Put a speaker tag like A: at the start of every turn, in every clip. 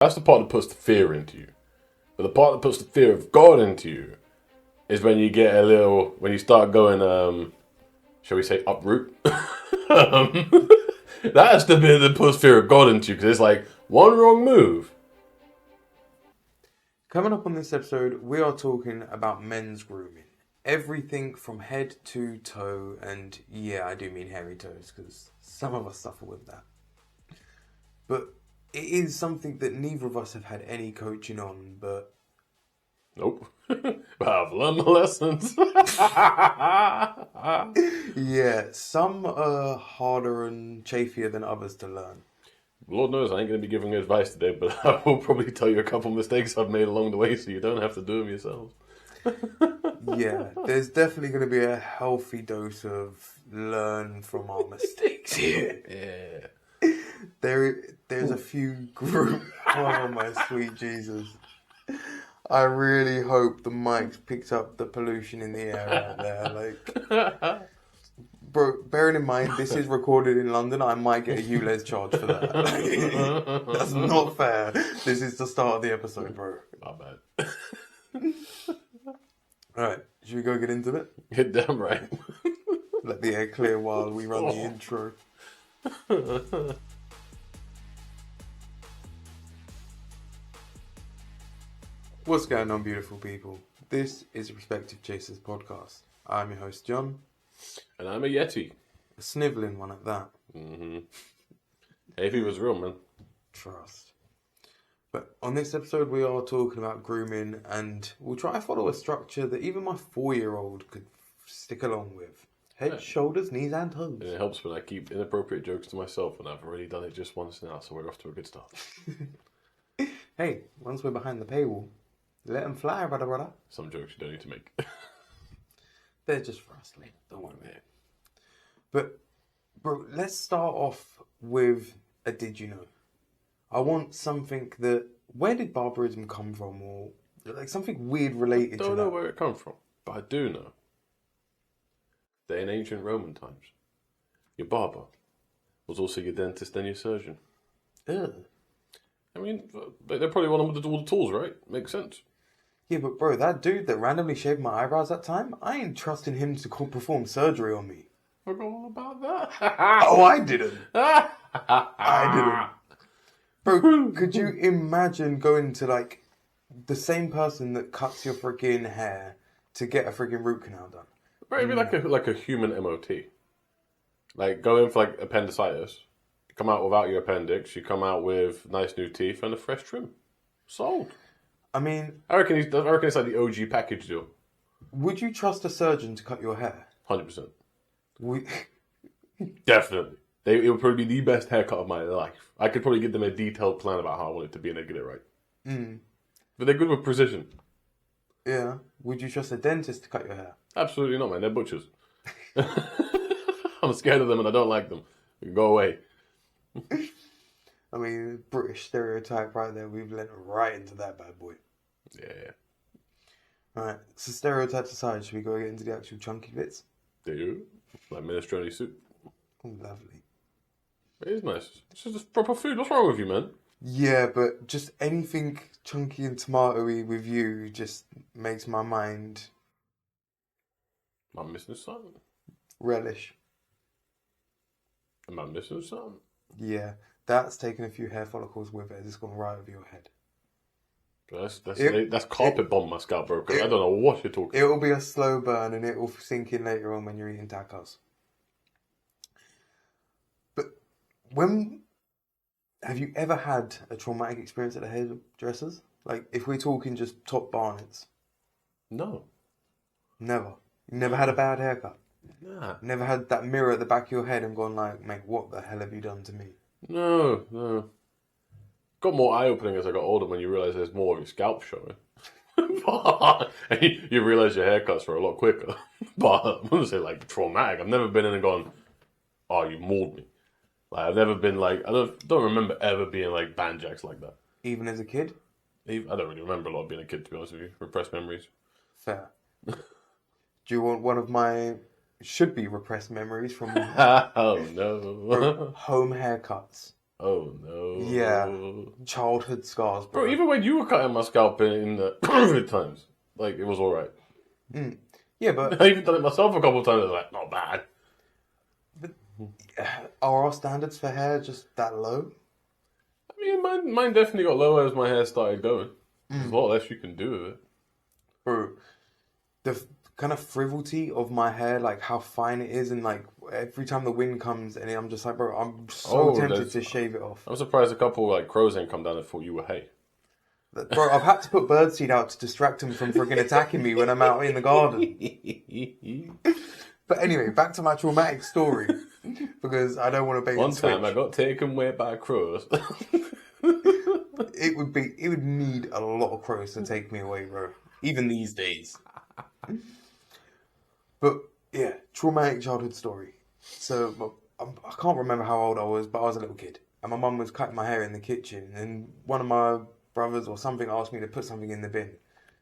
A: That's the part that puts the fear into you. But the part that puts the fear of God into you is when you get when you start going, shall we say, uproot. That's the bit that puts fear of God into you, because it's like one wrong move.
B: Coming up on this episode, we are talking about men's grooming. Everything from head to toe, and yeah, I do mean hairy toes, because some of us suffer with that. But it is something that neither of us have had any coaching on, but...
A: Nope. But I've learned my lessons.
B: Yeah, some are harder and chafier than others to learn.
A: Lord knows I ain't going to be giving advice today, but I will probably tell you a couple of mistakes I've made along the way so you don't have to do them yourselves.
B: Yeah, there's definitely going to be a healthy dose of learn from our mistakes here.
A: Yeah.
B: There's a few Oh my sweet Jesus. I really hope the mics picked up the pollution in the air right there. Like, bro, bearing in mind this is recorded in London, I might get a ULEZ charge for that. That's not fair. This is the start of the episode, bro.
A: My bad.
B: Alright, should we go get into it?
A: You're damn right.
B: Let the air clear while we run the intro. What's going on, beautiful people? This is Respective Chasers podcast. I'm your host, John.
A: And I'm a Yeti.
B: A snivelling one at that.
A: Mm-hmm. Hey, if he was real, man.
B: Trust. But on this episode, we are talking about grooming, and we'll try to follow a structure that even my 4-year-old could stick along with. Head, shoulders, knees, and toes.
A: And it helps when I keep inappropriate jokes to myself, and I've already done it just once now, so we're off to a good start.
B: Hey, once we're behind the paywall, let them fly, brother.
A: Some jokes you don't need to make.
B: They're just for us, Lee. Don't worry about it. But, bro, let's start off with a did you know? I want something that... Where did barbarism come from? Or like something weird related to that.
A: I don't know where it comes from, but I do know that in ancient Roman times, your barber was also your dentist and your surgeon.
B: Ugh.
A: I mean, they're probably one with all the tools, right? Makes sense.
B: Yeah, but bro, that dude that randomly shaved my eyebrows that time, I ain't trusting him to perform surgery on me.
A: Forgot all about that.
B: Oh, I didn't. I didn't. Bro, could you imagine going to, like, the same person that cuts your freaking hair to get a freaking root canal done?
A: Right, it'd be like a human MOT. Like, go in for, like, appendicitis. You come out without your appendix. You come out with nice new teeth and a fresh trim. Sold.
B: I mean...
A: I reckon it's like the OG package deal.
B: Would you trust a surgeon to cut your hair?
A: 100%.
B: We...
A: Definitely. It would probably be the best haircut of my life. I could probably give them a detailed plan about how I want it to be and they'd get it right.
B: Mm.
A: But they're good with precision.
B: Yeah. Would you trust a dentist to cut your hair?
A: Absolutely not, man. They're butchers. I'm scared of them and I don't like them. Go away.
B: I mean, British stereotype right there. We've lent right into that bad boy.
A: Yeah.
B: Alright, so stereotypes aside, should we go get into the actual chunky bits?
A: Do you? Like minestrone soup.
B: Oh, lovely.
A: It is nice. It's just proper food. What's wrong with you, man?
B: Yeah, but just anything chunky and tomatoey with you just makes my mind
A: Am I missing something?
B: relish.
A: Am I missing something?
B: Yeah, that's taken a few hair follicles with it. It's gone right over your head.
A: That's carpet bomb my scalp, bro. I don't know what you're talking about.
B: It will be a slow burn and it will sink in later on when you're eating tacos. But have you ever had a traumatic experience at a hairdresser's? Like, if we're talking just top barnets.
A: No.
B: Never. You never had a bad haircut?
A: Nah.
B: Never had that mirror at the back of your head and gone like, mate, what the hell have you done to me?
A: No. Got more eye-opening as I got older when you realise there's more of your scalp showing. And you realise your haircuts were a lot quicker. But I wouldn't say like traumatic. I've never been in and gone, oh, you mauled me. Like, I've never been like, I don't remember ever being like banjacks like that.
B: Even as a kid?
A: I don't really remember a lot of being a kid, to be honest with you. Repressed memories.
B: Fair. Do you want one of my should be repressed memories from
A: Oh no.
B: home haircuts?
A: Oh no.
B: Yeah. Childhood scars, bro.
A: Bro, even when you were cutting my scalp in the COVID times, like, it was alright.
B: Yeah, but
A: I even done it myself a couple of times, like, not bad.
B: are our standards for hair just that low?
A: I mean, mine definitely got lower as my hair started going. There's a lot less you can do with it.
B: Bro, the kind of frivolity of my hair, like how fine it is, and like every time the wind comes, and I'm just like, bro, I'm so tempted to shave it off.
A: I'm surprised a couple like crows ain't come down and thought you were hay.
B: Bro, I've had to put birdseed out to distract them from freaking attacking me when I'm out in the garden. But anyway, back to my traumatic story, because I don't want to bait
A: One
B: and switch.
A: time I got taken away by crows.
B: It would need a lot of crows to take me away, bro. Even these days. But yeah, traumatic childhood story. So I can't remember how old I was, but I was a little kid, and my mum was cutting my hair in the kitchen, and one of my brothers or something asked me to put something in the bin.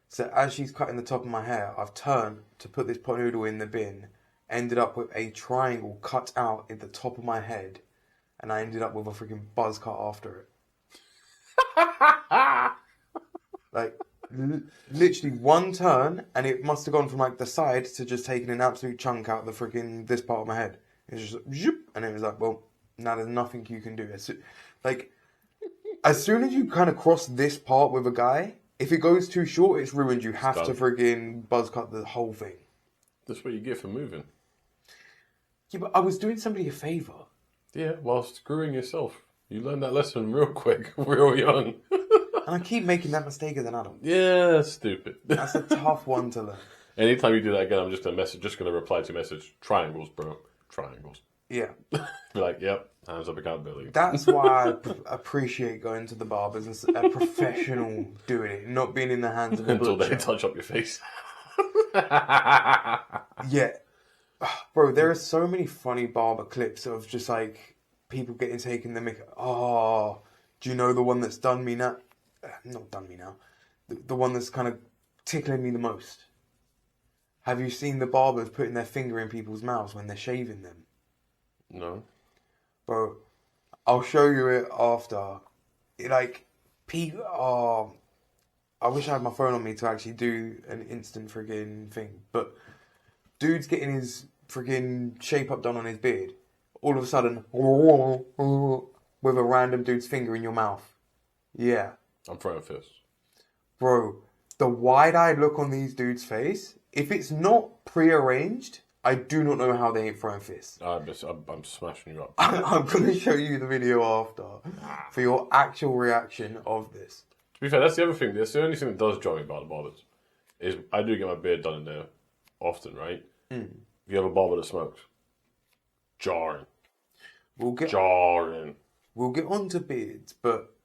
B: So as she's cutting the top of my hair, I've turned to put this pot noodle in the bin, ended up with a triangle cut out at the top of my head, and I ended up with a freaking buzz cut after it. Like, literally one turn, and it must have gone from like the side to just taking an absolute chunk out the freaking this part of my head. It's just like, zoop, and it was like, well, now there's nothing you can do. Like, as soon as you kind of cross this part with a guy, if it goes too short, it's ruined. You have to freaking buzz cut the whole thing. That's
A: what you get for moving.
B: Yeah, but I was doing somebody a favour.
A: Yeah, whilst screwing yourself. You learned that lesson real quick, real young.
B: And I keep making that mistake as an adult.
A: Yeah, stupid.
B: That's a tough one to learn.
A: Anytime you do that again, I'm just gonna reply to your message. Triangles, bro. Triangles.
B: Yeah.
A: Be like, yep, hands up accountability.
B: That's why I appreciate going to the barbers and a professional doing it, not being in the hands of a
A: Until
B: butcher.
A: they touch up your face.
B: Yeah. Bro, there are so many funny barber clips of just like people getting taken the mick. Oh, do you know the one that's done me now? Not done me now. The one that's kind of tickling me the most. Have you seen the barbers putting their finger in people's mouths when they're shaving them?
A: No.
B: Bro, I'll show you it after. Like, people. Oh, I wish I had my phone on me to actually do an instant friggin' thing. But dude's getting his friggin' shape up done on his beard. All of a sudden, with a random dude's finger in your mouth. Yeah.
A: I'm throwing fists.
B: Bro, the wide-eyed look on these dudes' face, if it's not prearranged, I do not know how they ain't throwing fists.
A: I'm smashing you up.
B: I'm going to show you the video after for your actual reaction of this.
A: To be fair, that's the other thing. That's the only thing that does drive me about the barbers. Is I do get my beard done in there often, right? If you have a barber that smokes, jarring. Jarring.
B: We'll get on to beards, but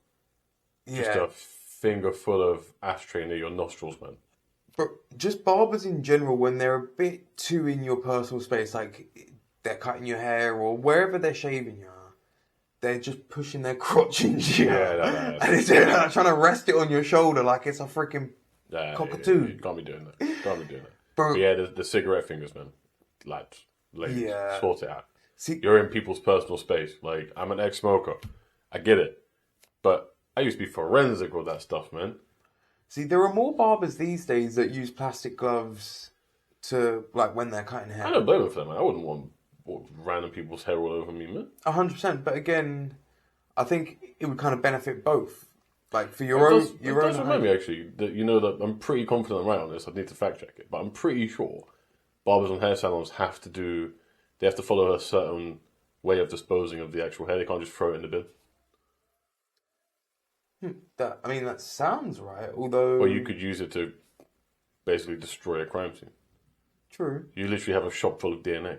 B: yeah.
A: Just a finger full of ashtray near your nostrils, man.
B: But just barbers in general, when they're a bit too in your personal space, like they're cutting your hair or wherever they're shaving you, they're just pushing their crotch into you.
A: Yeah,
B: and they're trying to rest it on your shoulder like it's a freaking cockatoo.
A: You can't be doing that. Can't be doing that.
B: Bro.
A: But yeah, the cigarette fingers, man. Lads, ladies, sort it out.
B: See,
A: you're in people's personal space. Like, I'm an ex-smoker. I get it. But I used to be forensic with that stuff, man.
B: See, there are more barbers these days that use plastic gloves to, like, when they're cutting hair.
A: I don't blame them for that, man. I wouldn't want random people's hair all over me, man.
B: 100%. But again, I think it would kind of benefit both. Like, for your own...
A: It does remind me, actually, that you know that I'm pretty confident I'm right on this. I need to fact check it. But I'm pretty sure barbers and hair salons have to follow a certain way of disposing of the actual hair. They can't just throw it in the bin.
B: That sounds right, although...
A: Or you could use it to basically destroy a crime scene.
B: True.
A: You literally have a shop full of DNA.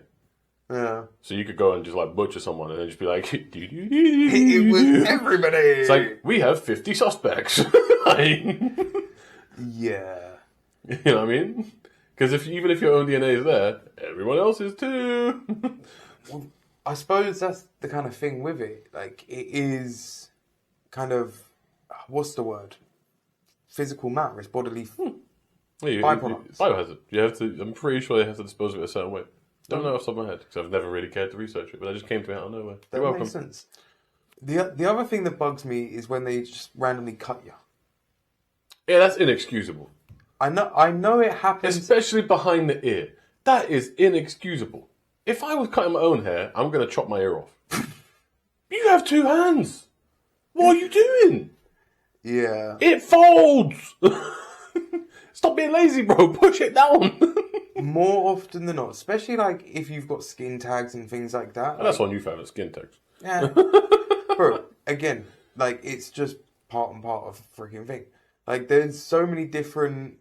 B: Yeah.
A: So you could go and just, like, butcher someone and then just be like...
B: It was everybody!
A: It's like, we have 50 suspects.
B: Yeah.
A: You know what I mean? Because even if your own DNA is there, everyone else is too.
B: Well, I suppose that's the kind of thing with it. Like, it is kind of... What's the word? Physical matter. It's bodily byproducts.
A: Biohazard. I'm pretty sure they have to dispose of it a certain way. Don't know off the top of my head, because I've never really cared to research it, but that just came to me out of nowhere.
B: That makes sense. The other thing that bugs me is when they just randomly cut you.
A: Yeah, that's inexcusable.
B: I know it happens.
A: Especially behind the ear. That is inexcusable. If I was cutting my own hair, I'm going to chop my ear off. You have 2 hands. What are you doing?
B: Yeah.
A: It folds. Stop being lazy, bro. Push it down.
B: More often than not, especially like if you've got skin tags and things like that.
A: That's on you found at skin tags.
B: Yeah. Bro, again, like it's just part and part of the freaking thing. Like there's so many different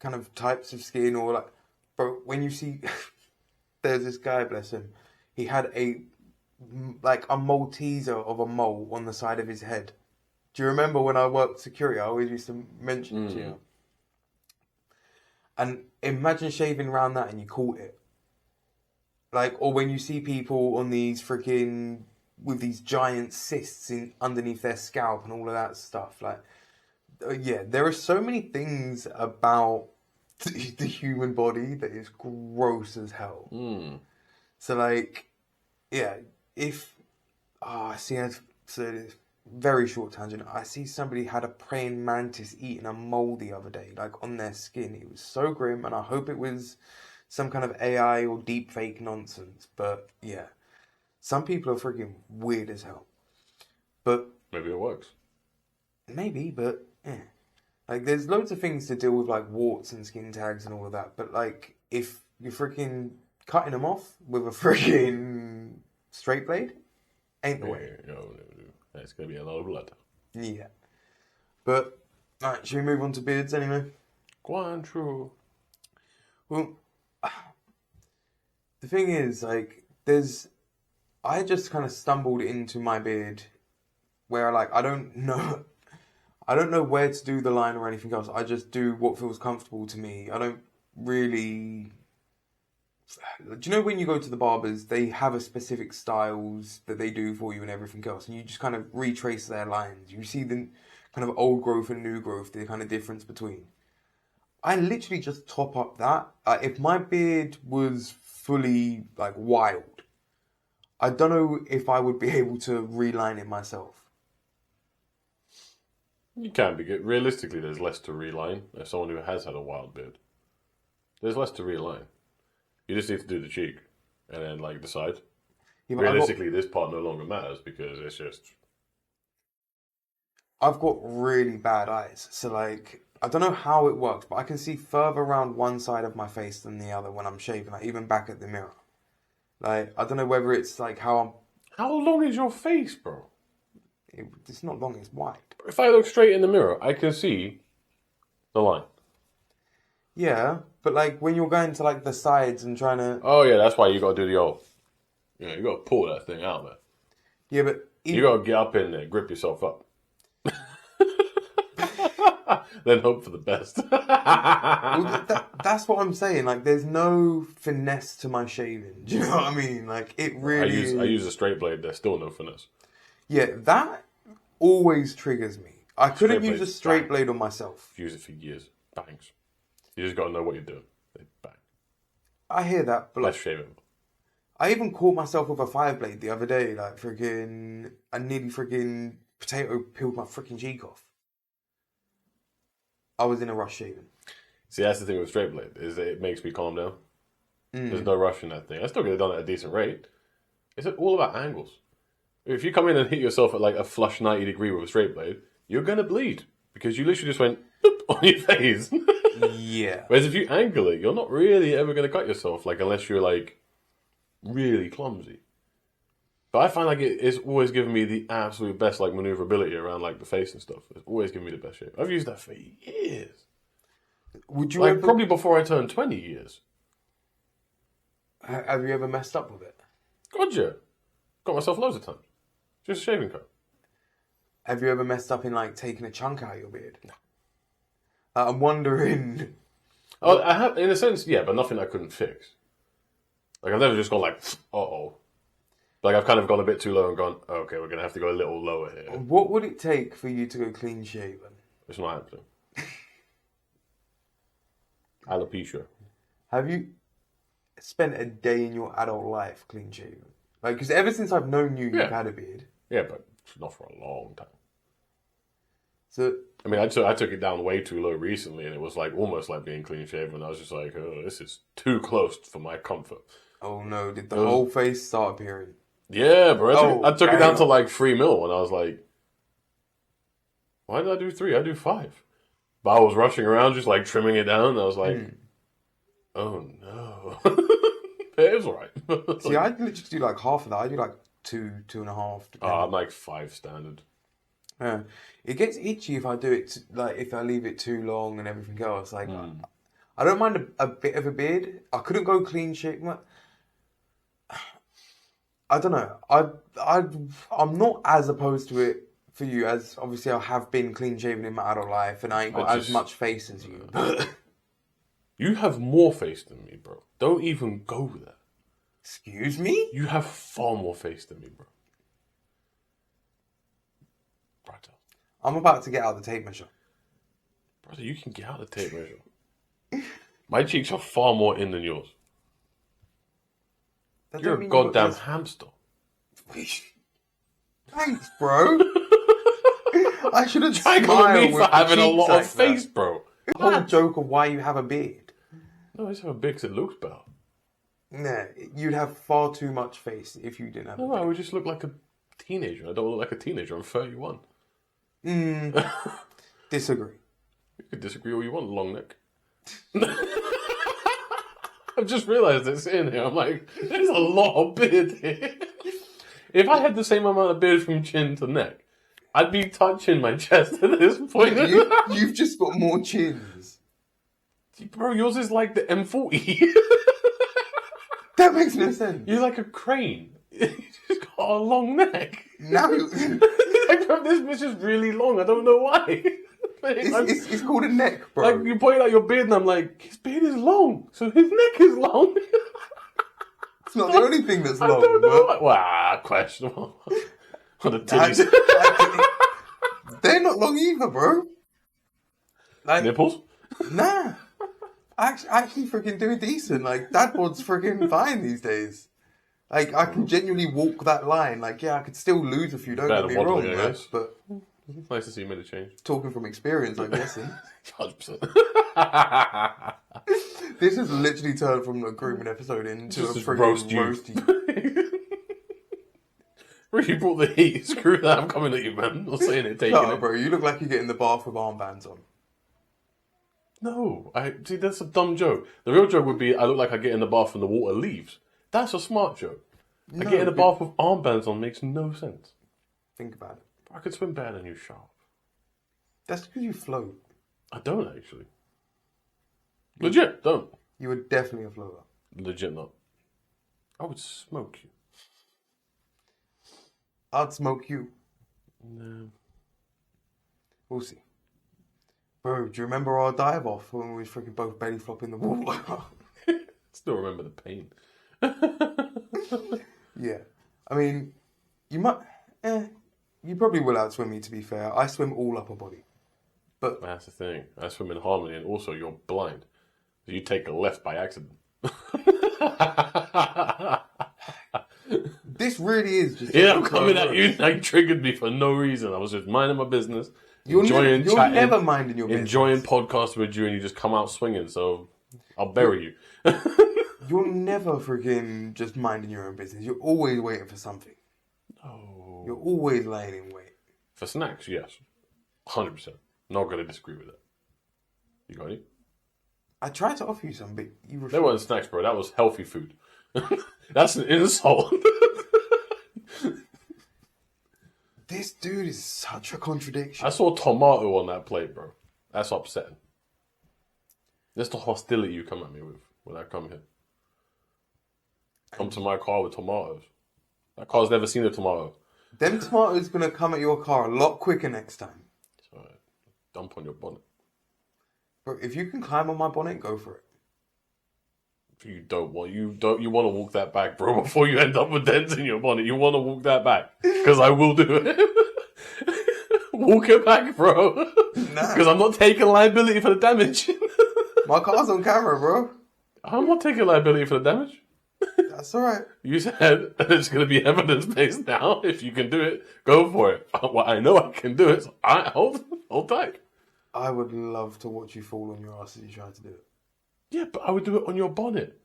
B: kind of types of skin, or like, bro, when you see, there's this guy, bless him, he had a Malteser of a mole on the side of his head. Do you remember when I worked security? I always used to mention it to you. And imagine shaving around that and you caught it. Like, or when you see people on these freaking, with these giant cysts underneath their scalp and all of that stuff. Like, yeah, there are so many things about the human body that is gross as hell. So, like, yeah, very short tangent. I see somebody had a praying mantis eating a mole the other day, like on their skin. It was so grim, and I hope it was some kind of AI or deep fake nonsense. But yeah, some people are freaking weird as hell. But
A: maybe it works.
B: Maybe, but yeah. Like there's loads of things to deal with, like warts and skin tags and all of that. But like if you're freaking cutting them off with a freaking straight blade, ain't the way.
A: No. It's going to be a lot of blood.
B: Yeah. But, alright, should we move on to beards anyway?
A: Quite true.
B: Well, the thing is, like, I just kind of stumbled into my beard where, like, I don't know where to do the line or anything else. I just do what feels comfortable to me. I don't really... Do you know when you go to the barbers, they have a specific styles that they do for you and everything else, and you just kind of retrace their lines. You see the kind of old growth and new growth, the kind of difference between. I literally just top up that. If my beard was fully like wild, I don't know if I would be able to reline it myself.
A: You can be good. Realistically, there's less to reline. As someone who has had a wild beard, there's less to reline. You just need to do the cheek and then like decide. Yeah, realistically, this part no longer matters because it's just...
B: I've got really bad eyes. So like, I don't know how it works, but I can see further around one side of my face than the other when I'm shaving, like even back at the mirror. Like, I don't know whether it's like how I'm...
A: How long is your face, bro?
B: It's not long, it's wide.
A: If I look straight in the mirror, I can see the line.
B: Yeah, but like when you're going to like the sides and trying to...
A: Oh yeah, that's why you got to do the old... Yeah, you got to pull that thing out, man.
B: Yeah, but...
A: You got to get up in there, grip yourself up. Then hope for the best.
B: Well, that's what I'm saying. Like, there's no finesse to my shaving. Do you know what I mean? Like, it really...
A: I use a straight blade. There's still no finesse.
B: Yeah, that always triggers me. I couldn't use a straight blade on myself.
A: Use it for years. Bangs. You just got to know what you're doing. Bang.
B: I hear that, but
A: let's shave it.
B: I even caught myself with a 5-blade the other day. Like, I nearly potato peeled my freaking cheek off. I was in a rush shaving.
A: See, that's the thing with straight blade, is that it makes me calm down. There's no rush in that thing. I still get it done at a decent rate. It's all about angles. If you come in and hit yourself at like a flush 90 degree with a straight blade, you're going to bleed. Because you literally just went boop on your face.
B: Yeah.
A: Whereas if you angle it, you're not really ever going to cut yourself, like unless you're like really clumsy. But I find like it's always given me the absolute best like maneuverability around like the face and stuff. It's always given me the best shape. I've used that for years.
B: Would you
A: like probably before I turned 20 years.
B: Have you ever messed up with it?
A: God, yeah. Got myself loads of times. Just a shaving cut.
B: Have you ever messed up in like taking a chunk out of your beard? No. I'm wondering.
A: Oh, I have in a sense, yeah, but nothing I couldn't fix. Like I've never just gone like, uh-oh. Like, I've kind of gone a bit too low and gone, okay, we're going to have to go a little lower here.
B: What would it take for you to go clean shaven?
A: It's not happening. Alopecia.
B: Have you spent a day in your adult life clean shaven? Like, because ever since I've known you, you've had a beard.
A: Yeah, but not for a long time.
B: So
A: I mean, I took it down way too low recently, and it was like almost like being clean shaven. I was just like, oh, this is too close for my comfort.
B: oh no, did the whole face start appearing?
A: Yeah, bro. I took it down to
B: damn.
A: like 3 mil, and I was like, why did I do 3? I do 5. But I was rushing around, just like trimming it down. And I was like, oh no, it was alright.
B: See, I literally do like half of that. I do like 2.5.
A: I'm like 5 standard.
B: Yeah, it gets itchy if I do it like if I leave it too long and everything else. Like, I don't mind a bit of a beard. I couldn't go clean shaven. I don't know. I'm not as opposed to it for you as obviously I have been clean shaven in my adult life, and I ain't got as much face as you.
A: You have more face than me, bro. Don't even go there.
B: Excuse me?
A: You have far more face than me, bro. Brother.
B: I'm about to get out the tape measure.
A: Brother, you can get out the tape measure. My cheeks are far more in than yours. You're a goddamn hamster.
B: Thanks, bro. I should have
A: Trying
B: smiled
A: on me
B: with
A: for having a lot
B: like
A: of face, bro.
B: The whole joke of why you have a beard.
A: No, I just have a beard because it looks better.
B: Nah, you'd have far too much face if you didn't have a
A: No,
B: beard.
A: I would just look like a teenager. I don't look like a teenager. I'm 31.
B: Disagree.
A: You can disagree all you want, long neck. I've just realised it's in here. I'm like, there's a lot of beard here. If I had the same amount of beard from chin to neck, I'd be touching my chest at this point.
B: You've just got more chins.
A: Bro, yours is like the M40.
B: That makes no sense.
A: You're like a crane. You just got a long neck.
B: Now you...
A: Like, bro, this bitch is really long. I don't know why.
B: It's called a neck, bro.
A: Like, you point out your beard and I'm like, his beard is long, so his neck is long.
B: It's not the only thing that's long.
A: I don't know. Well, questionable. The titties.
B: They're not long either, bro. Like,
A: Nipples?
B: Nah. Actually freaking doing decent. Like, dad bod's freaking fine these days. Like, I can genuinely walk that line. Like, yeah, I could still lose a few, don't get me wrong.
A: I guess.
B: But
A: It's nice to see you made a change.
B: talking from experience, I'm guessing.
A: 100%.
B: This has literally turned from a grooming episode into
A: Just
B: a
A: a
B: freaking roasty.
A: You brought the heat. Screw that. I'm coming at you, man. I'm not saying it, taking
B: No,
A: it.
B: bro, you look like you get in the bath with armbands on.
A: No. See, that's a dumb joke. The real joke would be, I look like I get in the bath and the water leaves. That's a smart joke. I get in the bath with armbands on makes no sense.
B: Think about it.
A: I could swim better than you, sharp.
B: That's because you float.
A: I don't actually. Legit, don't.
B: You were definitely a floater.
A: Legit not. I would smoke you.
B: I'd smoke you.
A: No.
B: We'll see. Bro, do you remember our dive off when we was freaking both belly flopping the water?
A: Still remember the pain.
B: Yeah. I mean, you might... you probably will outswim me, to be fair. I swim all upper body. But
A: That's the thing. I swim in harmony, and also you're blind. So you take a left by accident.
B: this really is just...
A: Yeah, I'm coming at you. Like, triggered me for no reason. I was just minding my business.
B: You're
A: chatting,
B: never minding your business.
A: Enjoying podcasts with you, and you just come out swinging. So I'll bury you.
B: You're never freaking just minding your own business. You're always waiting for something.
A: Oh.
B: You're always laying in wait.
A: For snacks, yes. 100%. Not going to disagree with that. You got any?
B: I tried to offer you some, but you refused.
A: They weren't snacks, bro. That was healthy food. That's an insult.
B: This dude is such a contradiction.
A: I saw tomato on that plate, bro. That's upsetting. That's the hostility you come at me with when I come here. Come to my car with tomatoes. That car's never seen a tomato.
B: Them tomatoes gonna come at your car a lot quicker next time.
A: So dump on your bonnet.
B: Bro, if you can climb on my bonnet, go for it.
A: You want to walk that back, bro, before you end up with dents in your bonnet. You want to walk that back. Because I will do it. Walk it back, bro.
B: Nah.
A: Because I'm not taking liability for the damage.
B: My car's on camera, bro.
A: I'm not taking liability for the damage.
B: That's all right.
A: You said it's going to be evidence-based now. If you can do it, go for it. Well, I know I can do it, so I hold tight.
B: I would love to watch you fall on your ass as you try to do it.
A: Yeah, but I would do it on your bonnet.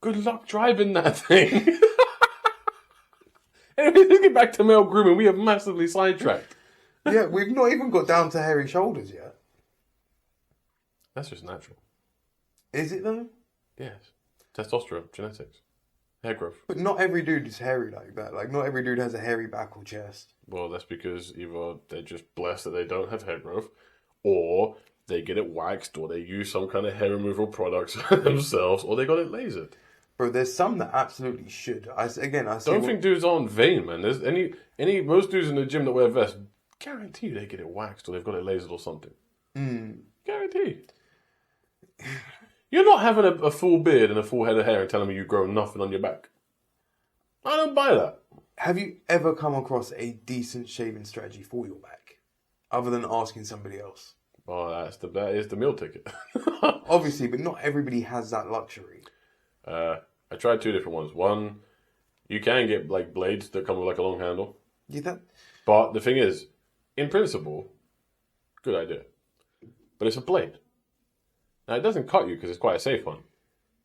A: Good luck driving that thing. Anyway, let's get back to male grooming. We have massively sidetracked.
B: Yeah, we've not even got down to hairy shoulders yet.
A: That's just natural.
B: Is it though?
A: Yes. Testosterone, genetics, hair growth.
B: But not every dude is hairy like that. Like, not every dude has a hairy back or chest.
A: Well, that's because either they're just blessed that they don't have hair growth, or they get it waxed, or they use some kind of hair removal products themselves, or they got it lasered.
B: Bro, there's some that absolutely should. I see.
A: Don't think dudes aren't vain, man. There's most dudes in the gym that wear vests, guarantee they get it waxed or they've got it lasered or something. Guarantee. You're not having a full beard and a full head of hair and telling me you grow nothing on your back. I don't buy that.
B: Have you ever come across a decent shaving strategy for your back, other than asking somebody else?
A: Oh, that is the meal ticket.
B: Obviously, but not everybody has that luxury.
A: I tried 2 different ones. One, you can get like blades that come with like a long handle.
B: Yeah,
A: But the thing is, in principle, good idea. But it's a blade. Now, it doesn't cut you because it's quite a safe one.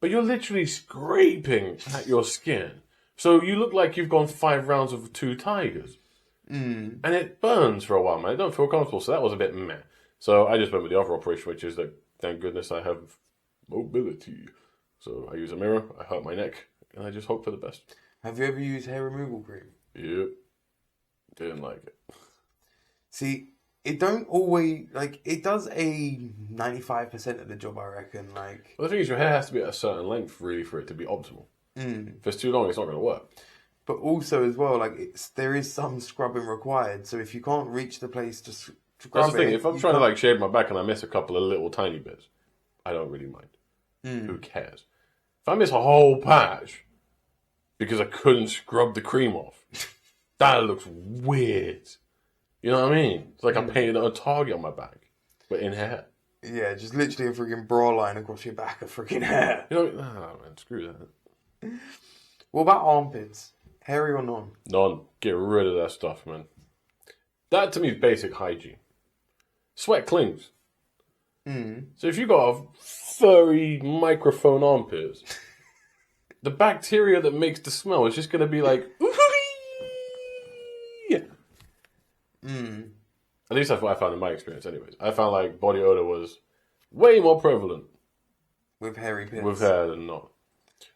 A: But you're literally scraping at your skin. So you look like you've gone 5 rounds of 2 tigers. And it burns for a while, man. I don't feel comfortable. So that was a bit meh. So I just went with the other operation, which is that, thank goodness, I have mobility. So I use a mirror, I hurt my neck, and I just hope for the best.
B: Have you ever used hair removal cream?
A: Yep. Didn't like it.
B: See, it don't always, like, it does a 95% of the job, I reckon. Like,
A: Well, the thing is, your hair has to be at a certain length, really, for it to be optimal. If it's too long, it's not going to work.
B: But also, as well, like, there is some scrubbing required. So if you can't reach the place to scrub
A: That's the thing.
B: it,
A: If I'm trying to, like, shave my back and I miss a couple of little tiny bits, I don't really mind. Who cares? If I miss a whole patch because I couldn't scrub the cream off, that looks weird. You know what I mean? It's like I painted a target on my back, but in hair.
B: Yeah, just literally a freaking bra line across your back of freaking hair.
A: You know, man, screw that.
B: What about armpits? Hairy or none?
A: None. Get rid of that stuff, man. That to me is basic hygiene. Sweat clings. So if you got a furry microphone armpits, the bacteria that makes the smell is just going to be like, At least that's what I found in my experience anyways. I found like body odor was way more prevalent
B: With hairy pits.
A: with hair than not.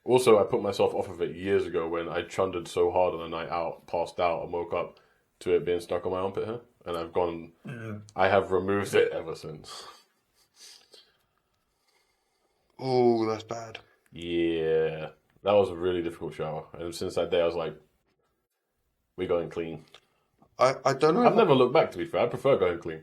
A: Also, I put myself off of it years ago when I chundered so hard on a night out, passed out, and woke up to it being stuck on my armpit hair. And I've gone, I have removed it ever since.
B: Oh, that's bad.
A: Yeah, that was a really difficult shower. And since that day, I was like, we're going clean.
B: I don't know.
A: I've never looked back, to be fair. I prefer going clean.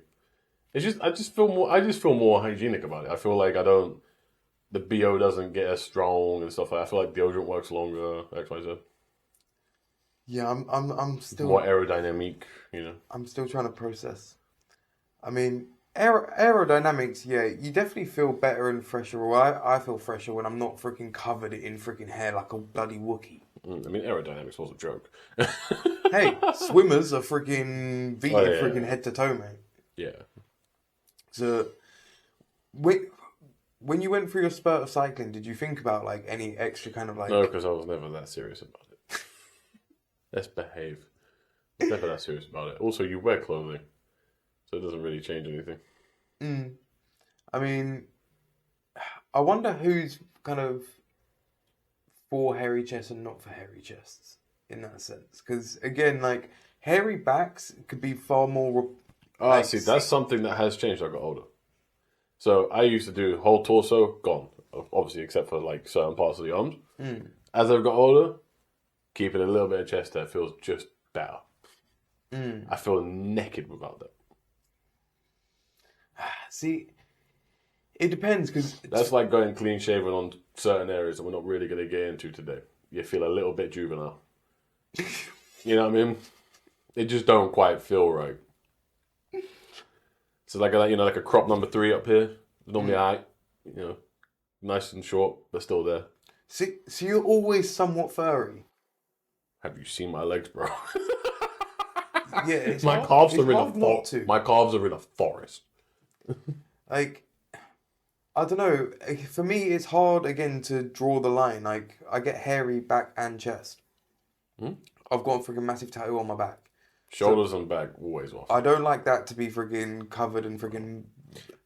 A: It's just, I just feel more hygienic about it. I feel like the BO doesn't get as strong and stuff like that. I feel like deodorant works longer, X, Y, Z.
B: Yeah, I'm still
A: More aerodynamic, you know.
B: I'm still trying to process. I mean, aerodynamics, yeah, you definitely feel better and fresher. Well, I feel fresher when I'm not freaking covered in freaking hair like a bloody Wookiee.
A: I mean, aerodynamics was a joke.
B: Hey, swimmers are freaking beating freaking head to toe, mate.
A: Yeah.
B: So, when you went through your spurt of cycling, did you think about like any extra kind of like?
A: No, because I was never that serious about it. Let's behave. I was never that serious about it. Also, you wear clothing, so it doesn't really change anything.
B: I mean, I wonder who's kind of for hairy chests and not for hairy chests in that sense. Because again, like hairy backs could be far more.
A: See, that's something that has changed as I got older. So I used to do whole torso, gone. Obviously, except for like certain parts of the arms. As I've got older, keeping a little bit of chest hair feels just better. I feel naked without that.
B: See, it depends because
A: That's like going clean shaven on certain areas that we're not really going to get into today. You feel a little bit juvenile. You know what I mean? It just don't quite feel right. So like a crop number 3 up here. Normally nice and short, but still there.
B: So you're always somewhat furry.
A: Have you seen my legs, bro?
B: Yeah, it's
A: My
B: hard,
A: calves
B: it's
A: are in
B: hard
A: a
B: not to.
A: My calves are in a forest.
B: Like, I don't know. For me, it's hard again to draw the line. Like, I get hairy back and chest.
A: Hmm?
B: I've got a freaking massive tattoo on my back.
A: Shoulders and back always off.
B: I don't like that to be freaking covered and freaking.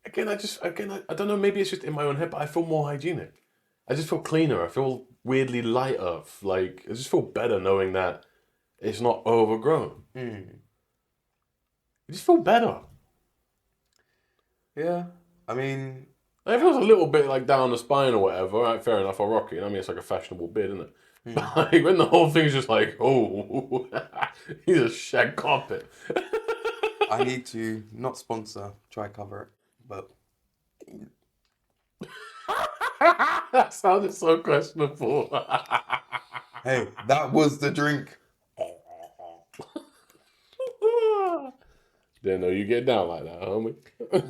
A: Again, I don't know. Maybe it's just in my own head, but I feel more hygienic. I just feel cleaner. I feel weirdly lighter. Like I just feel better knowing that it's not overgrown.
B: Mm.
A: You just feel better.
B: Yeah, I mean,
A: It feels a little bit like down the spine or whatever. Right, fair enough. I'll rock it. I mean, it's like a fashionable bit, isn't it? But like, when the whole thing's just like, oh, he's a shag carpet.
B: I need to not sponsor, try cover it, but
A: That sounded so questionable.
B: hey, that was the drink.
A: Didn't know you get down like that, homie.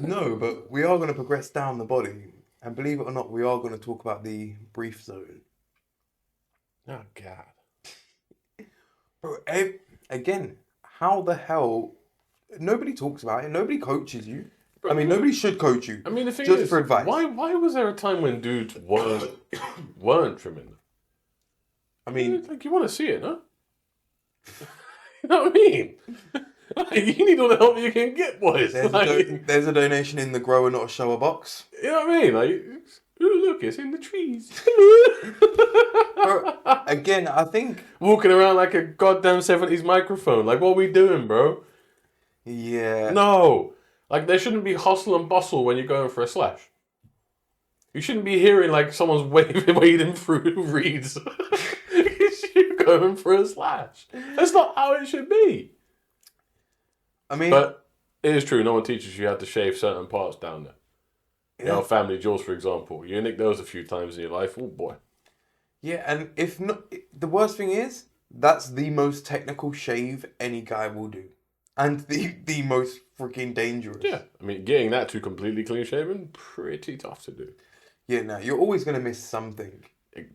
B: No, but we are going to progress down the body, and believe it or not, we are going to talk about the brief zone.
A: Oh God.
B: Bro, again, how the hell? Nobody talks about it. Nobody coaches you. I mean, nobody should coach you.
A: I mean, the thing
B: just
A: is,
B: for advice.
A: why was there a time when dudes weren't trimming them?
B: I mean,
A: like you want to see it, huh? You know what I mean? Like, you need all the help you can get, boys.
B: there's a donation in the grower, not a shower box.
A: You know what I mean? Like, ooh, look, it's in the trees.
B: Bro, again, I think
A: Walking around like a goddamn 70s microphone. Like, what are we doing, bro?
B: yeah.
A: No. Like, there shouldn't be hustle and bustle when you're going for a slash. You shouldn't be hearing, like, someone's wading through reeds. You're going for a slash. That's not how it should be.
B: I mean,
A: But it is true. No one teaches you how to shave certain parts down there.
B: yeah.
A: You know, family jewels, for example. You nick those a few times in your life. Oh, boy.
B: Yeah, and if not, the worst thing is, that's the most technical shave any guy will do. And the most freaking dangerous.
A: Yeah. I mean, getting that to completely clean shaven, pretty tough to do.
B: Yeah, no, you're always going to miss something.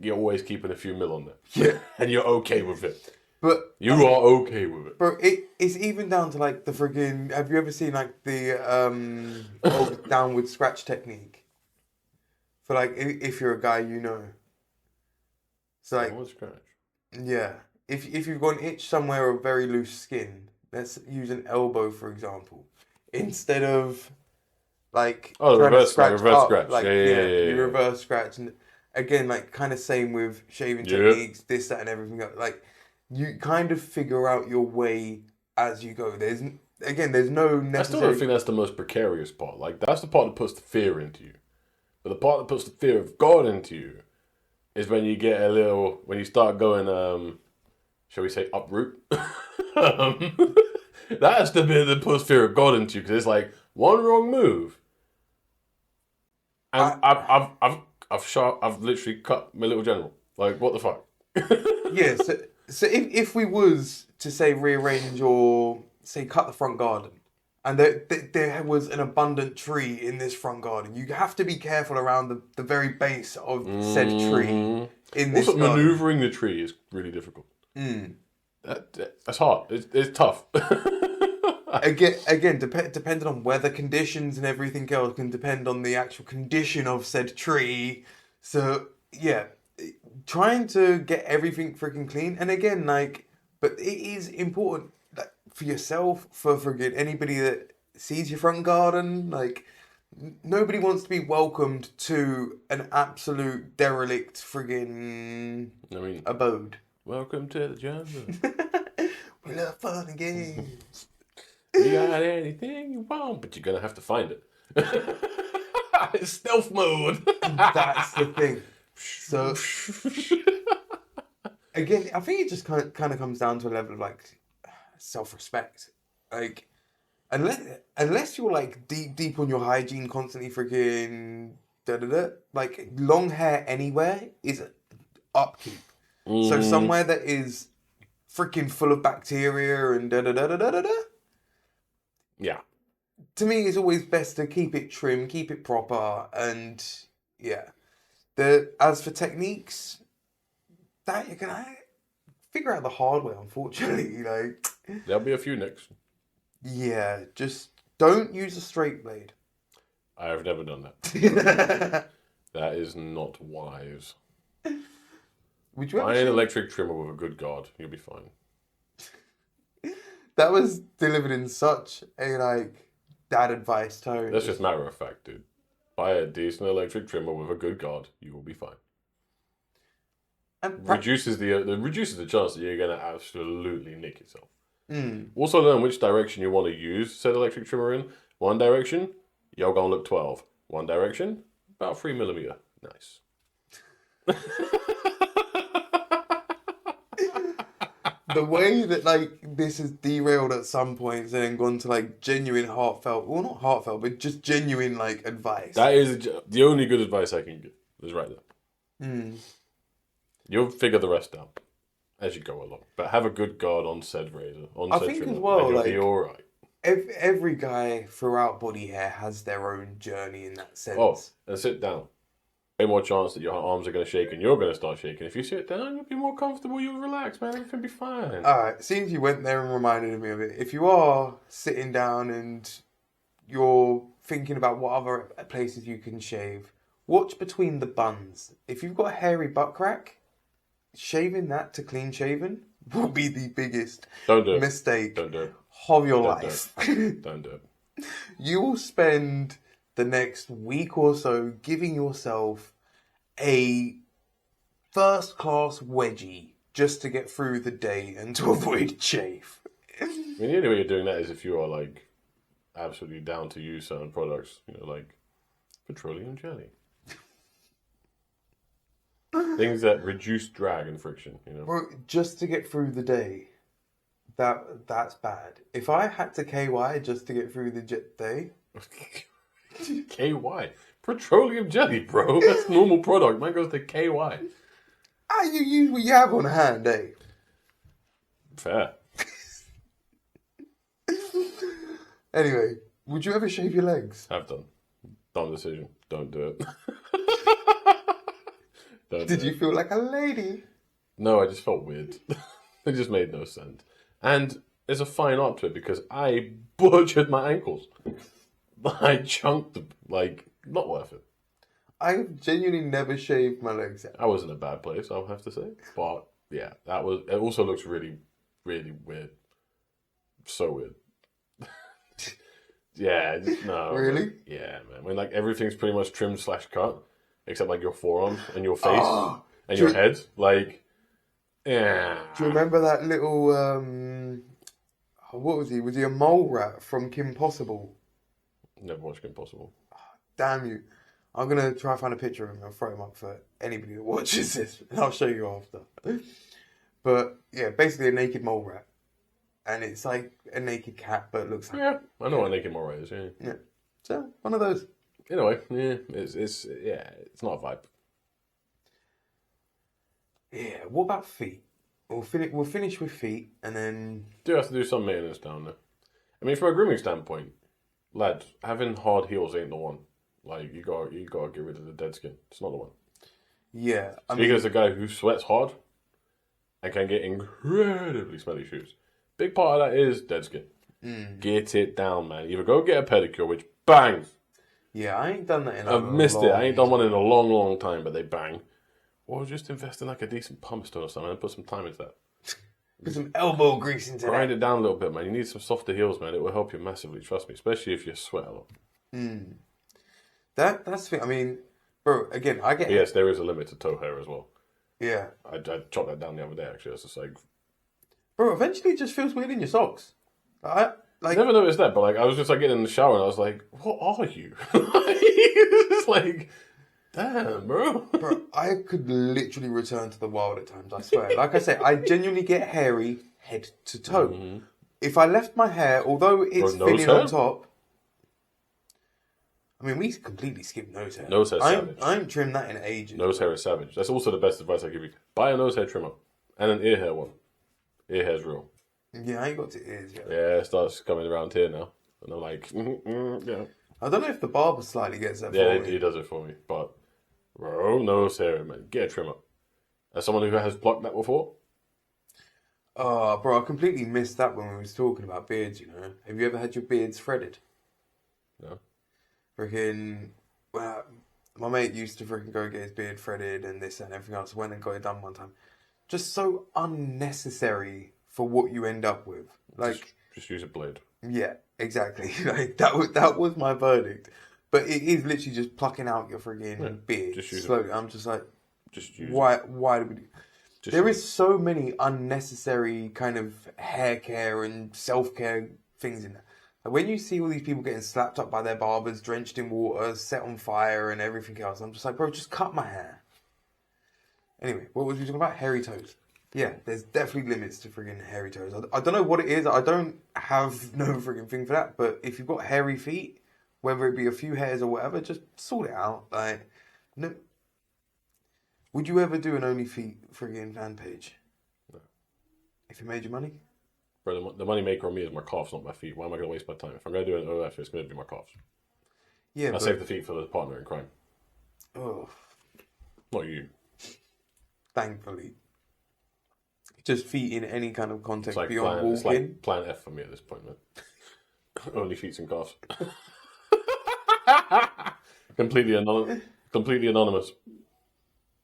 A: You're always keeping a few mil on there.
B: Yeah.
A: And you're okay with it.
B: But
A: You are okay with it.
B: bro, it's even down to like the friggin'. Have you ever seen like the downward scratch technique? For like if you're a guy, you know. So like
A: Downward scratch.
B: yeah, if you've got an itch somewhere of very loose skin, let's use an elbow for example, instead of like
A: Oh,
B: trying to
A: reverse
B: scratch
A: scratch.
B: up, like
A: Yeah.
B: you reverse scratch, and again like kind of same with shaving
A: Yeah.
B: techniques, this, that, and everything else. Like you kind of figure out your way as you go. There's no
A: I still
B: necessary.
A: don't think that's the most precarious part. Like, that's the part that puts the fear into you. But the part that puts the fear of God into you is when you get when you start going, shall we say, uproot? That's the bit that puts fear of God into you, because it's like one wrong move, and I've literally cut my little general. Like, what the fuck?
B: Yeah, so if we was to say rearrange or say cut the front garden, and there was an abundant tree in this front garden, you have to be careful around the very base of said tree in this
A: Also,
B: garden.
A: maneuvering the tree is really difficult. That's hard. It's tough.
B: Again, depending on weather conditions and everything else, can depend on the actual condition of said tree. So yeah, trying to get everything freaking clean, and again, like, but it is important like, for yourself, for freaking anybody that sees your front garden. Like, nobody wants to be welcomed to an absolute derelict friggin' abode.
A: Welcome to the jungle.
B: We love fun and games.
A: You got anything you want, but you're gonna have to find it. It's stealth mode.
B: That's the thing. So again, I think it just kind of comes down to a level of like self-respect. Like unless you're like deep on your hygiene, constantly freaking like long hair anywhere is upkeep. So somewhere that is freaking full of bacteria and
A: Yeah.
B: to me, it's always best to keep it trim, keep it proper, and yeah. As for techniques, that you're gonna figure out the hard way, unfortunately. Like,
A: There'll be a few nicks.
B: yeah, just don't use a straight blade.
A: I have never done that. That is not wise.
B: Would you ever
A: Buy an
B: shave?
A: electric trimmer with a good guard. You'll be fine.
B: That was delivered in such a like dad advice tone.
A: That's just matter of fact, dude. Buy a decent electric trimmer with a good guard. You will be fine.
B: And
A: Reduces the chance that you're gonna absolutely nick yourself.
B: Mm.
A: Also learn which direction you want to use said electric trimmer in. One direction, you're gonna look 12. One direction, about 3mm. Nice.
B: The way that like this has derailed at some points and then gone to like genuine heartfelt, well not heartfelt, but just genuine like advice.
A: That is the only good advice I can give. Is right there.
B: Mm.
A: You'll figure the rest out as you go along. But have a good guard on said razor. On
B: I
A: said
B: think
A: trimmer,
B: as well,
A: and you'll
B: like,
A: be alright.
B: Every guy throughout body hair has their own journey in that sense.
A: Oh, and sit down. Way more chance that your arms are going to shake and you're going to start shaking. If you sit down, you'll be more comfortable. You'll relax, man. Everything will be fine.
B: Alright, seems you went there and reminded me of it. If you are sitting down and you're thinking about what other places you can shave, watch between the buns. If you've got a hairy butt crack, shaving that to clean shaven will be the biggest
A: Don't do it.
B: mistake
A: Don't do it.
B: of your
A: Don't do
B: life.
A: Don't do it.
B: You will spend the next week or so giving yourself a first class wedgie just to get through the day and to avoid chafe.
A: I mean, the only way you're doing that is if you are, like, absolutely down to use certain products. You know, like petroleum jelly. Things that reduce drag and friction, you know.
B: Bro, just to get through the day, that's bad. If I had to KY just to get through the day,
A: KY. Petroleum jelly, bro. That's normal product. Mine goes to KY.
B: you use what you have on hand, eh?
A: Fair.
B: Anyway, would you ever shave your legs?
A: Have done. Dumb decision. Don't do it. Don't
B: Did
A: do
B: you
A: it.
B: feel like a lady?
A: No, I just felt weird. It just made no sense. And there's a fine art to it because I butchered my ankles. I chunked them. Like, not worth it.
B: I genuinely never shaved my legs out.
A: I was in a bad place, I'll have to say. But, yeah, that was... It also looks really, really weird. So weird. Yeah, no.
B: Really?
A: Like, yeah, man. When, like, everything's pretty much trimmed/cut, except, like, your forearms and your face and your head. Like, yeah.
B: Do you remember that little, what was he? Was he a mole rat from Kim Possible?
A: Never watched Impossible.
B: Damn you. I'm going to try and find a picture of him and throw him up for anybody that watches this. And I'll show you after. But, yeah, basically a naked mole rat. And it's like a naked cat, but it looks like...
A: Yeah, I know what naked mole is, yeah.
B: Yeah. So, one of those.
A: Anyway, yeah, it's not a vibe.
B: Yeah, what about feet? We'll finish with feet, and then...
A: Do have to do some maintenance down there. I mean, from a grooming standpoint, lads, having hard heels ain't the one. Like, you gotta get rid of the dead skin. It's not the one.
B: Yeah,
A: Speaking as a guy who sweats hard and can get incredibly smelly shoes, big part of that is dead skin. Get it down, man. Either go get a pedicure, which bang.
B: Yeah, I ain't done that in a
A: I've missed it. I ain't done
B: long
A: one in a long, long time, but they bang. Or just invest in like a decent pump stone or something and put some time into that.
B: Put some elbow grease into
A: Grind
B: that.
A: it down a little bit, man. You need some softer heels, man. It will help you massively, trust me. Especially if you sweat a lot.
B: That's the thing. I mean, bro, again, I get...
A: But yes, there is a limit to toe hair as well.
B: Yeah.
A: I chopped that down the other day, actually. It's just like...
B: Bro, eventually it just feels weird in your socks. I
A: never noticed that, but like I was just like getting in the shower and I was like, what are you? It's like, damn, bro.
B: Bro, I could literally return to the wild at times, I swear. Like I say, I genuinely get hairy head to toe. If I left my hair, although it's
A: Bro, nose
B: thinning on
A: hair?
B: top... I mean, we completely skipped nose hair.
A: Nose hair's savage.
B: I ain't trimmed that in ages.
A: Nose hair is savage. That's also the best advice I give you. Buy a nose hair trimmer and an ear hair one. Ear hair's real.
B: Yeah, I ain't got to ears yet.
A: Yeah, it starts coming around here now. And I'm like, yeah.
B: I don't know if the barber slightly gets that
A: Yeah,
B: for
A: he
B: me.
A: does it for me. But, bro, nose hair, man. Get a trimmer. As someone who has plucked that before,
B: Oh, bro, I completely missed that when we was talking about beards, you know. Have you ever had your beards threaded?
A: no.
B: Freaking, well, my mate used to freaking go get his beard threaded and this and everything else. Went and got it done one time. Just so unnecessary for what you end up with. Like,
A: Just use a blade.
B: yeah, exactly. Like that was my verdict. But it is literally just plucking out your freaking beard
A: just use
B: slowly. I'm just like,
A: Just use
B: why do we do?
A: Just
B: There
A: use
B: is so many unnecessary kind of hair care and self-care things in there. Like when you see all these people getting slapped up by their barbers, drenched in water, set on fire and everything else, I'm just like, bro, just cut my hair. Anyway, what was we talking about? Hairy toes. Yeah, there's definitely limits to friggin' hairy toes. I don't know what it is. I don't have no friggin' thing for that. But if you've got hairy feet, whether it be a few hairs or whatever, just sort it out. Like, no. Would you ever do an only feet friggin' fan page?
A: No.
B: If it made you money?
A: Bro, the money maker on me is my calves, not my feet. Why am I going to waste my time? If I'm going to do an OF, it's going to be my calves.
B: Yeah,
A: I save the feet for the partner in crime.
B: Oh,
A: Not you.
B: thankfully. Just feet in any kind of context
A: It's like,
B: beyond
A: it's
B: walking.
A: like plan F for me at this point, man. Only feet and calves. Completely anonymous.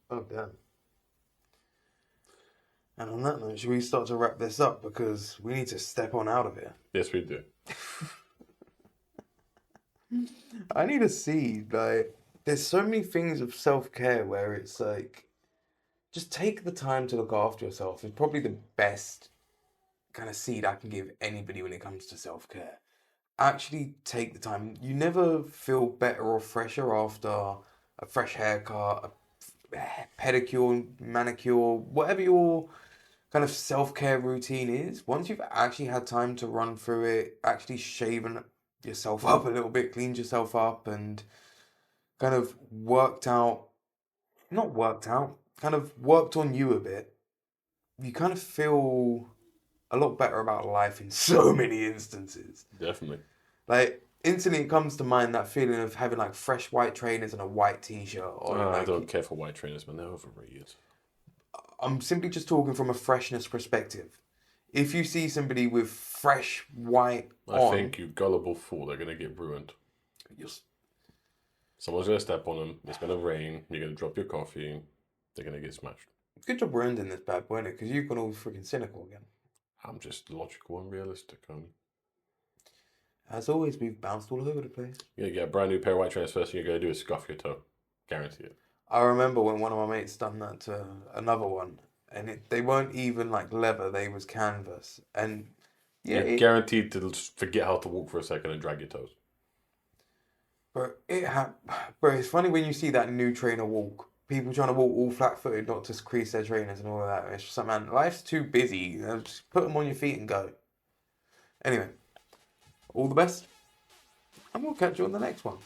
B: Oh, damn. And on that note, should we start to wrap this up? Because we need to step on out of here.
A: Yes, we do.
B: I need to see, like, there's so many things of self-care where it's like, just take the time to look after yourself. It's probably the best kind of seed I can give anybody when it comes to self-care. Actually take the time. You never feel better or fresher after a fresh haircut, a pedicure, manicure, whatever your kind of self-care routine is. Once you've actually had time to run through it, actually shaven yourself up a little bit, cleaned yourself up and kind of kind of worked on you a bit, you kind of feel a lot better about life in so many instances.
A: Definitely.
B: Like, instantly it comes to mind that feeling of having like fresh white trainers and a white t-shirt. Or
A: I
B: like,
A: don't care for white trainers, man. They're overrated.
B: I'm simply just talking from a freshness perspective. If you see somebody with fresh white
A: I think you gullible fool, they're going to get ruined.
B: Just,
A: Someone's going to step on them. It's going to rain. You're going to drop your coffee. They're going to get smashed.
B: good job we're ending this bad boy, innit? Because you've gone all freaking cynical again.
A: I'm just logical and realistic, only.
B: As always, we've bounced all over the place.
A: You're going to get a brand new pair of white trainers. First thing you're going to do is scuff your toe. Guarantee it.
B: I remember when one of my mates done that to another one, and they weren't even like leather; they was canvas, and yeah,
A: You're guaranteed to just forget how to walk for a second and drag your toes.
B: But it's funny when you see that new trainer walk. People trying to walk all flat-footed, not to crease their trainers and all of that. It's just like, man, life's too busy. You know, just put them on your feet and go. Anyway, all the best, and we'll catch you on the next one.